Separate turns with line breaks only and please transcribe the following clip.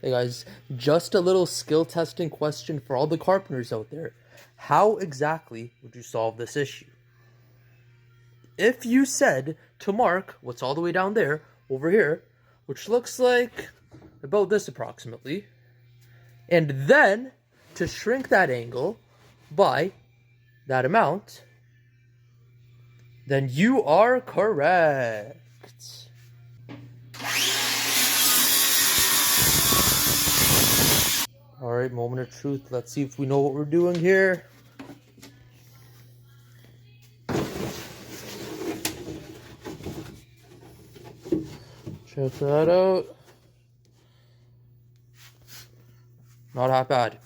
Hey guys, just a little skill testing question for all the carpenters out there. How exactly would you solve this issue? If you said to mark what's all the way down there, over here, which looks like about this approximately, and then to shrink that angle by that amount, then you are correct. All right, moment of truth. Let's see if we know what we're doing here. Check that out. Not half bad.